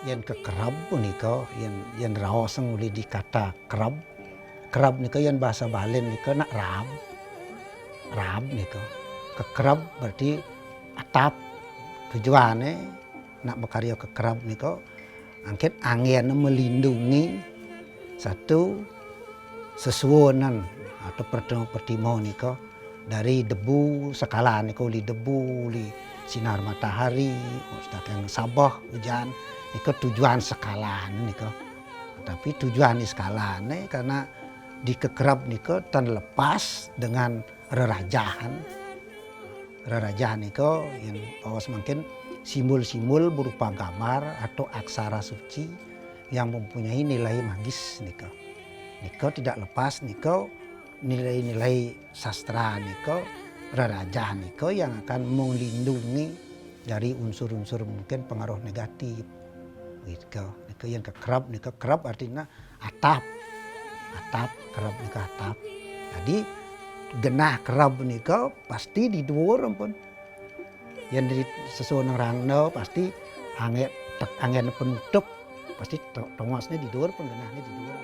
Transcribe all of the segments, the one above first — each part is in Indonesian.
Yen ke kerab punika yen raoseng uli dikata kerab. Kerab nika yen bahasa Balen nika nak rab. Rab nika. Ke kerab berarti atap. Tujuannya nak bekarya ke kerab nika angket angin melindungi satu sesuonan atau pertimo nika dari debu sekala nika uli debu uli sinar matahari yang sabah hujan nika tujuan sekala nika. Tapi tujuan iskalane karena di kekerab nika tan lepas dengan rerajahan. Rerajahan nika yang awas mungkin simbol-simbol berupa gambar atau aksara suci yang mempunyai nilai magis nika. Nika tidak lepas nika nilai-nilai sastra nika rerajahan nika yang akan melindungi dari unsur-unsur mungkin pengaruh negatif. Nika yang kekerab nika kerab artinya atap. Atap kerab nika atap. Jadi genah kerab nika pasti di dhuwur ampun. Yang dari sesuatu rangno pasti angin penutup pasti tongosnya di dhuwur pun genahnya di dhuwur.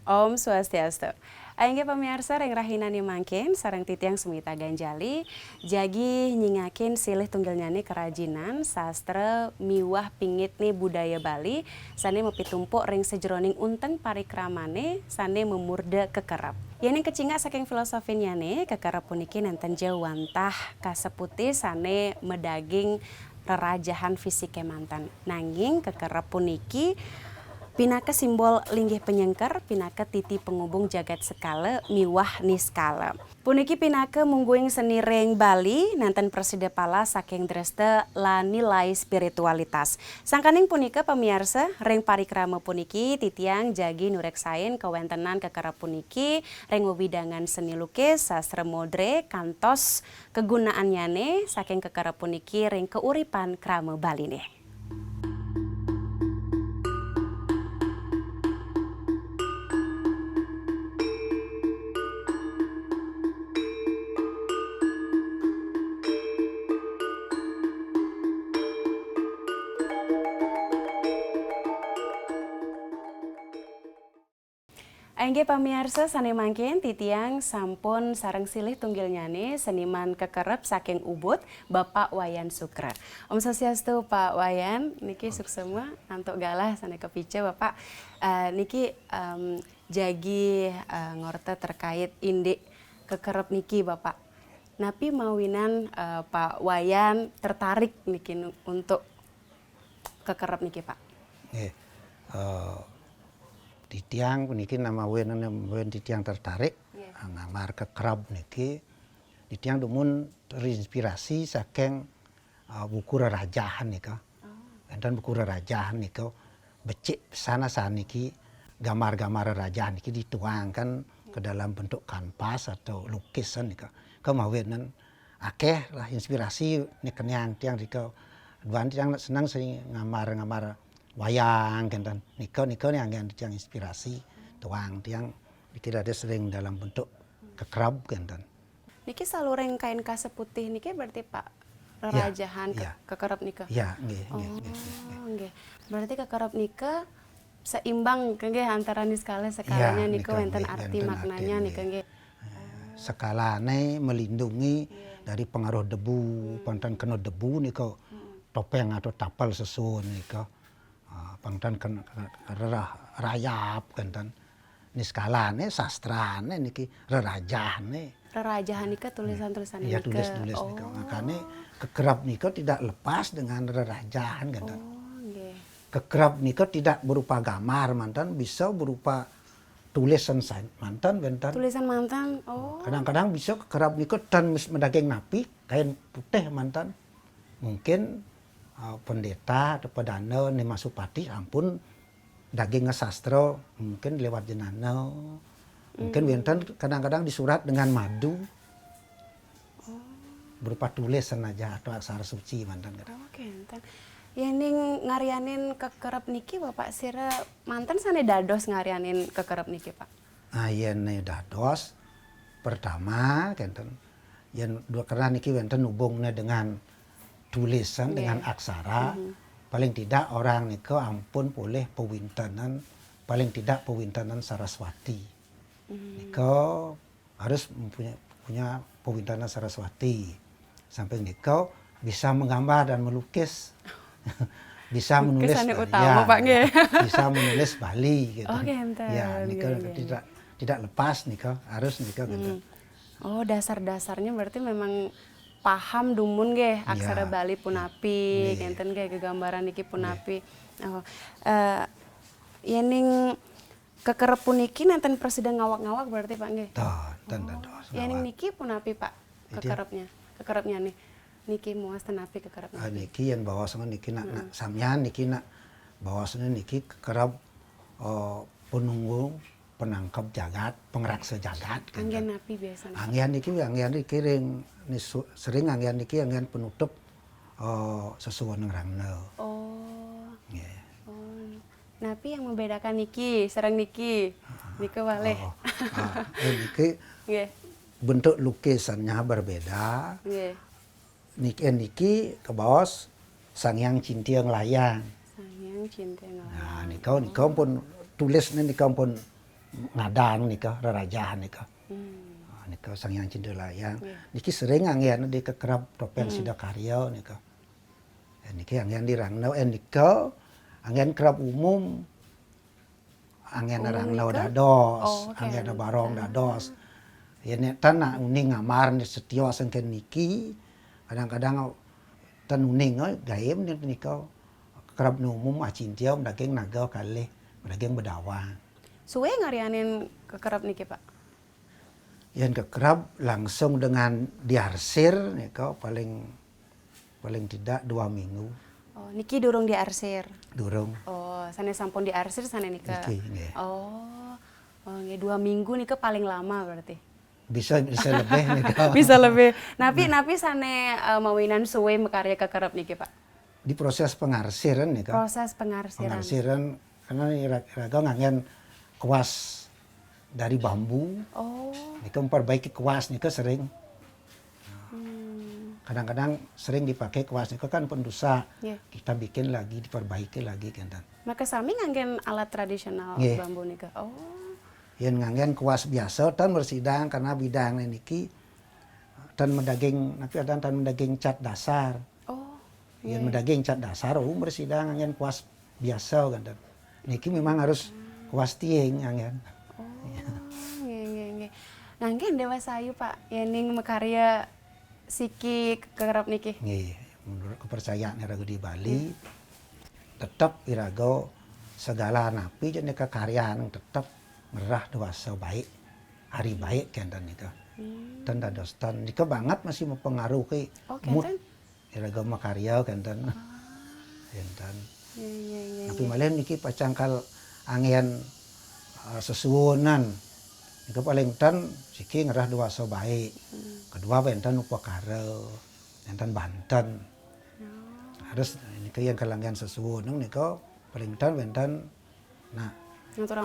Om Swastiastu. Aingge pemirsa reng rahinani mangkin sareng titiang Sumita Ganjali jagi nyingakin silih tunggal nyanyi kerajinan sastra miwah pingit nih budaya Bali sane mepitumpuk ring sejroning unteng parikramane sane memurde kekerap. Yang kecinga saking filosofi nyane kekerap puniki nenten jawantah kaseputi sane medaging rerajahan fisik mantan. Nanging kekerap puniki pinaka simbol linggih penyengker, pinaka titi penghubung jagat sekala, miwah niskala. Puniki pinaka mungguing seni reng Bali, nanten persida pala saking dreste la nilai spiritualitas. Sangkaning punika pemirsa, reng parikrama puniki titiang jagi nureksain kewentenan kekerap puniki, reng wewidangan seni lukis, sastra modre, kantos, kegunaannyane, saking kekerap puniki reng keuripan krama Bali nih. Aingge pamirsa sane mangkin titiang sampun sareng silih tunggil nyane seniman kekerep saking Ubud Bapak Wayan Sukra. Om Swastiastu Pak Wayan niki suksema antuk galah sane kepice Bapak niki jagi ngorte terkait indik kekerep niki Bapak. Napi mawinan Pak Wayan tertarik niki untuk kekerep niki Pak. Titiang puniki nama wen titiang tertarik ngamar kekerab niki titiang dumun terinspirasi saking buku rerajahan nika. Dan buku rerajahan nika becik sana niki gambar-gambar rerajahan niki dituangkan ke dalam bentuk kanvas atau lukisan nika. Kemawenan akeh lah inspirasi nikeniang tiang nika duan tiang senang sing ngamar wayang kan nika yang inspirasi tuang tiang tidak ada sering dalam bentuk kekerab kan. Niki salureng kain kase putih niki berarti Pak rerajahan kekerap nika. Iya, nggih. Berarti kekerap nika seimbang nggih antara niskala skalanya nika wonten arti maknanya nika nggih. Skalane melindungi dari pengaruh debu, pantan kena debu nika topeng atau tapal sesun nika. Pangtan rayap kan niskalane sastrane niki rerajahane. Rerajahan nika tulisan-tulisan nika. Ya tulis nika. Makane kekerap nika tidak lepas dengan rerajahan kan. Nggih. Kekerap nika tidak berupa gambar mantan bisa berupa tulisan mantan bentar. Tulisan mantan. Kadang-kadang bisa kekerap nika tan mendaging napi kain putih mantan. Mungkin pendeta atau pedana nih masupati ampun daging sastra mungkin lewat jenana mungkin wonten kadang-kadang disurat dengan madu berupa tulisan aja atau aksara suci mantan. Oke, Yening ngarianin kekerep niki Bapak Sira manten sane dados ngarianin kekerep niki Pak. Nah, yen dados pertama kenten yen dua karena niki wonten hubungnya dengan tulisan dengan aksara. Paling tidak orang niko ampun boleh pewintenan paling tidak pewintenan Saraswati. Niko harus punya pewintenan Saraswati. Sampai niko bisa menggambar dan melukis. Bisa menulis utama, Pak, nggih. bisa menulis Bali gitu. Oh, ngenten, Ya, niko nggih. tidak lepas niko harus niko gitu. Oh, dasar-dasarnya berarti memang paham dumun nggih aksara Iya. Bali punapi, Nggih. ngenten nggih gegambaran niki punapi. Oh, yening kekerep puniki nenten presiden ngawak-ngawak berarti Pak nggih. Ten dados. Yening niki punapi Pak kekerepnya. Kekerepnya nih. Niki muas tenapi kekerepnya. Niki yang bawasnya niki nak sampean niki nak bawasnya niki kerap penunggu penangkap jagat, pengraksa jagat. Anggen napi biasanya. Anggian niki ring sering anggian niki anggian penutup sesuatu ngerangno. Oh. Nggih. Oh. Napi yang membedakan niki, serang niki. Niki waleh. Niki Nggih. bentuk lukisannya berbeda. Nggih. Niki ke bawah Sangyang Cintiang Layang. Sayang cinta nggak. Nah, nikau pun tulisnya nikau pun ngadang nikau rerajahan nikau. Nikau Sangyang Cintiang Layang. Niki sering anggian di kekerap topeng Sidakarya nikau. Niki anggian di Rangnau, nikau anggian kerap umum. Anggian Rangnau dados, anggian Barong dados. Ya nek tanah uning ngamar setio sengken niki. Kadang-kadang tan uning gaem nikau kerap umum acintiau daging naga kalih daging bedawang. Suwe ngarianin kekerap niki Pak. Yang kekerap langsung dengan diarsir nikau paling tidak 2 minggu. Oh, niki durung diarsir. Durung. Oh, sane sampun diarsir sane nika. Niki, nggih. Oh. Oh, nggih 2 minggu nika paling lama berarti. Bisa lebih nikau. Bisa lebih. Napi sane mawinan suwe mekarya kekerap niki Pak. Di proses pengarsiran nikau. Proses pengarsiran. Pengarsiran karena raga ngangen kuas dari bambu. Oh. Nikau memperbaiki kuas nikau sering. Kadang-kadang sering dipakai kuas nikau kan pendusa. Yeah. Kita bikin lagi, diperbaiki lagi kan. Maka sami nganggen alat tradisional Nggih. bambu nika. Oh. Yang ngangen kuas biasa tan bersidang karena bidang niki tan mendaging tapi ada tan mendaging cat dasar. Oh. Yang mendaging cat dasar bersidang ngangen kuas biasa kan. Niki memang harus kuas tieng ngangen. Oh. Nggih. Nganggen Dewa Sayu Pak, yening mekarya siki kekerap niki. Nggih, menurut kepercayaan irago di Bali tetap irago segala napi jadi kekaryaan tetap merah dewasa baik, hari baik kenten nika. Dan dados tan nika banget masih mempengaruhi mood irago makarya kenten. Kenten. Iya. Tapi malah niki pacangkal angin sesuwunan. Nika paling tan siki ngerah dewasa baik. Kedua benten upakara, benten Banten. Harus nika yang kalangan sesuwunan nika paling tan benten nah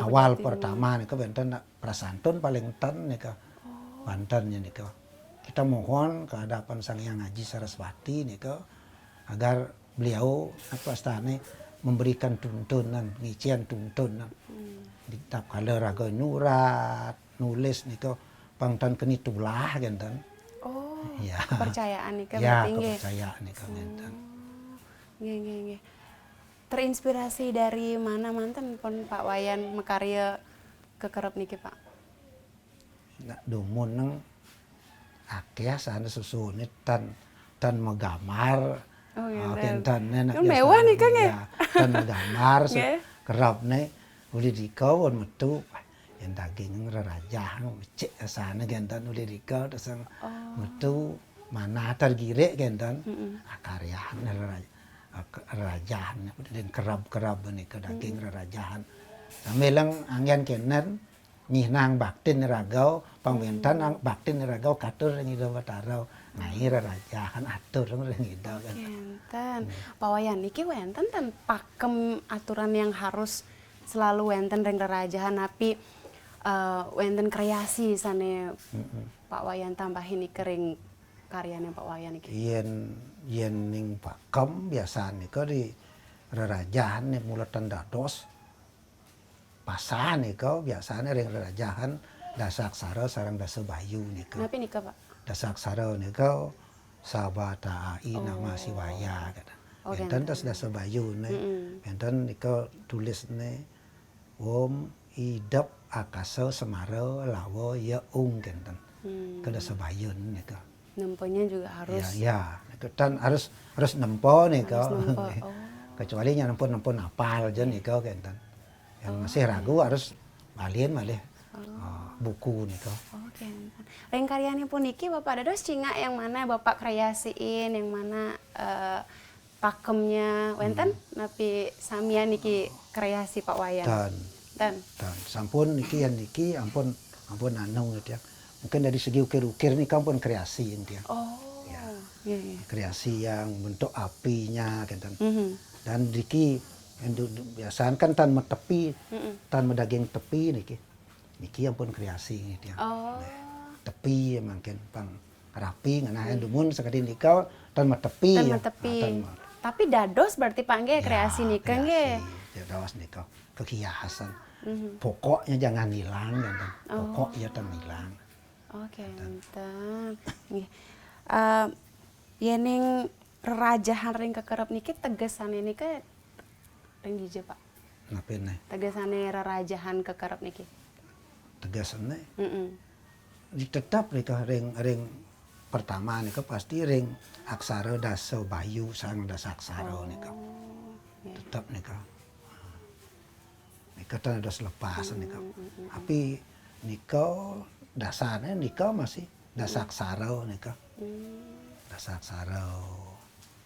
awal pertama nika benten prasantun paling tan nika Banten nika. Kita mohon ke hadapan Sang Hyang Haji Saraswati nika agar beliau astane memberikan tuntunan, ngician tuntunan. Di tap kala raga nurat, nulis nika pangtan keni tulah genten. Oh. Ya. Kepercayaan nika Ya, berarti nggih. kepercayaan nika genten. Nggih. Terinspirasi dari mana manten pun Pak Wayan mekarya kekerep niki Pak? Nak dumun nang akeh sana susune tan megamar. Oh iya. Kenten nak Kan mewah nih Kang ya. Tan megamar Nggih. kerapne uli dikau won metu yang daging rerajah cek sana genten uli dikau terus metu mana tergirek genten akaryahan rerajahan dan kerab nih ke daging rerajahan samelang angin kenen nyihnang baktin ragau pangwentan baktin ragau katur ngi dawatarau ngai rerajahan atur ring ida kan. Enten. Pak Wayan niki wenten ten pakem aturan yang harus selalu wenten ring rerajahan tapi wenten kreasi sane Pak Wayan tambahin iki ring karyanya Pak Wayan iki. Yen ning pakem biasa nika di rerajahan nih mulatan dados pasan nika biasane ring rerajahan dasaksara sareng dasabayu nika. Kenapa nika Pak? Dasaksara nika sabata ai nama siwaya kata. Oh, Enten tas dasabayu ne. Enten nika tulisne Om idep akasa semara lawa ya kenten. Ke dasabayun nika. Nemponya juga harus. Ya, dan harus nempo nika. Harus nempo. Oh. Kecuali nya nempo apal aja nika kenten. Yang masih ragu harus balian malih buku nika. Oh, kenten. Ring karyanya pun niki Bapak dados cinga yang mana Bapak kreasiin, yang mana pakemnya wenten napi samia niki kreasi Pak Wayan. Dan sampun niki ampun anu gitu ya. Mungkin dari segi ukir-ukir nih ampun kreasi intinya. Oh. Ya. Iya. Kreasi yang bentuk apinya gitu. Dan niki biasaan kan tan metepi, tan medaging tepi niki ampun kreasi gitu ya. Oh. Tepi mungkin pang rapi ngana dumun sakadi nika tan metepi Tan ya. metepi. Tapi dados berarti panggil kreasi nika nggih. Dados nika kekiasan. Pokoknya jangan hilang gitu. Pokok ya tan hilang. Oke, enten. Nggih. Yening rerajahan ring kekerep niki tegesane nika ring dije Pak. Napa nih? Tegesane rerajahan kekerep niki. Tegasane Heeh. tetap nika ring pertama nika pasti ring aksara dasa bayu sang dasaksara nika. Tetap nika. Nika tan dos lepas nika. Tapi nika dasarnya nika masih dasaksara nika. Dasaksara,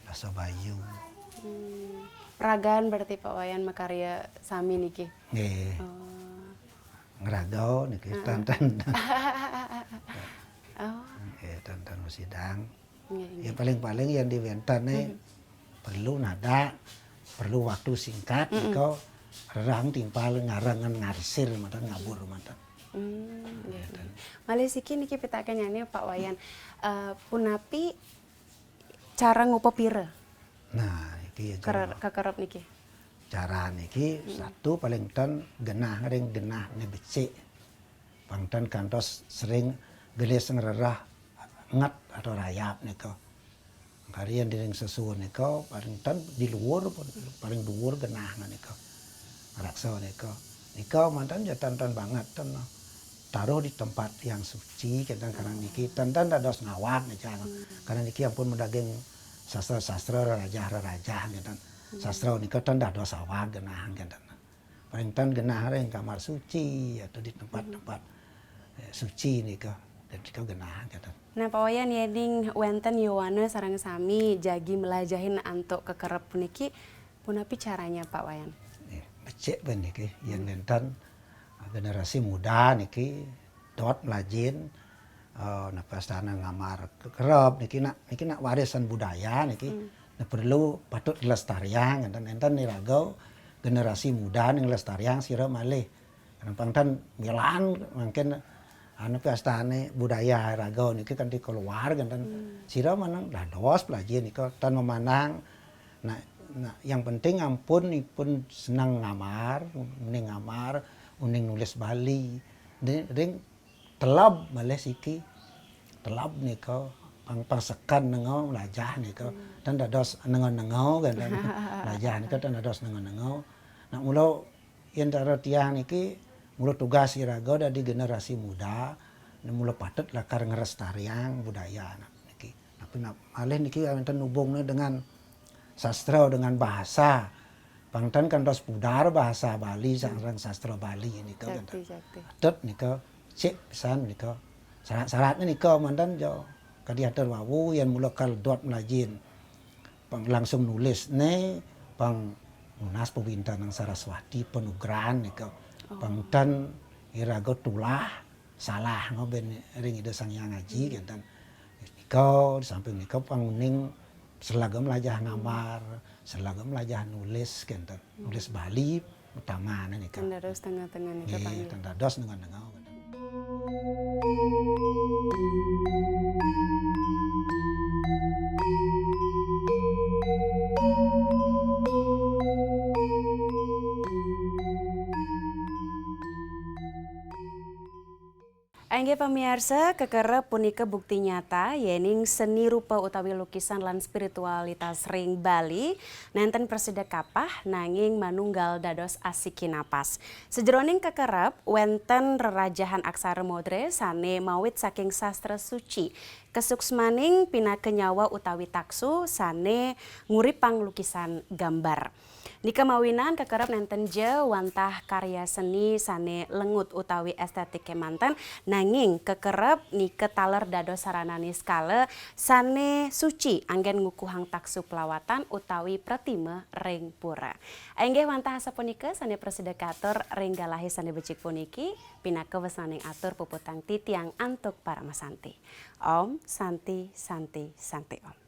dasa bayu. Peragaan berarti Pak Wayan makarya sami niki. Nggih. Ngeragau niki tan Oh. tan sidang. Nggih. Ya paling-paling yang diwentane perlu nada, perlu waktu singkat nika rerang timpal ngarangan ngarsir mata ngabur mata. Malih siki niki pitaken nyanyi Pak Wayan. Punapi cara ngupo pire? Nah, iki Kekerep niki. cara niki satu paling tan genah ring genah ne becik. Pangtan kantos sering gelis ngererah ngat atau rayap nika. Karian di ring sesuun nika paling tan di luar paling dhuwur genah nika. Raksa nika. Nika mantan jatan banget tan taruh di tempat yang suci karena niki tan dados ngawak nih karena niki ampun mendaging sastra raja gitu. Sastra nika tan dados awak genah gitu. Paling tan genah ring kamar suci atau di tempat-tempat suci nika dan nika genah gitu. Nah Pak Wayan yening wenten Yowana sareng sami jagi melajahin antuk kekerep niki punapi caranya Pak Wayan? Becik ben niki yang wenten generasi muda niki dot melajin napastana ngamar kekerep niki nak warisan budaya niki perlu patut dilestarian enten niragau generasi muda ning lestarian sira malih karena pangtan milan mungkin anu pastane budaya ragau niki kan di keluar kan sira manang dados pelajin niki tan memandang nah yang penting ampun ipun senang ngamar uning nulis Bali ring telab malih siki telab nika pangsekan nengo lajah nika tan dados nengo kan lajah nika tan dados nengo nah mulo yen tara tiyang niki mulo tugas iraga dari generasi muda mulo patut lakar ngelestarian budaya niki tapi malih niki wonten hubungne dengan sastra dengan bahasa Pangtan kan dos pudar bahasa Bali sareng sastra Bali nika kan. Adet nika cek pisan nika. Syarat-syaratnya nika mantan jo kadiatur wawu yang mula kal dot melajin. Pang langsung nulis ne pang munas pebintan nang Saraswati penugrahan nika. Pangtan iraga tulah salah ngoben ring ida sang yang ngaji kan. nika, di samping nika panguning seragam lajah ngambar, seragam lajah nulis kenten. Nulis Bali utama nika. Tendados tengah-tengah nih Nggih, panggil. tendados dengan. Angge pamirsa, kekerep punika bukti nyata yening seni rupa utawi lukisan lan spiritualitas ring Bali nenten persida kapah nanging manunggal dados asiki napas. Sejroning kekerep wenten rerajahan aksara modre sane mawit saking sastra suci. Kesuksmaning pinake nyawa utawi taksu sane nguripang lukisan gambar. Nika mawinan kekerep nenten je wantah karya seni sane lengut utawi estetik kemanten nanging kekerep nike taler dados saranani skala sane suci anggen ngukuhang taksu pelawatan utawi pratima ring pura. Enggih wantah sapunika sane persedekator ring galahi sane becik puniki pinake wesaning atur puputang titiang antuk para masanti. Om Santi Santi Santi Om.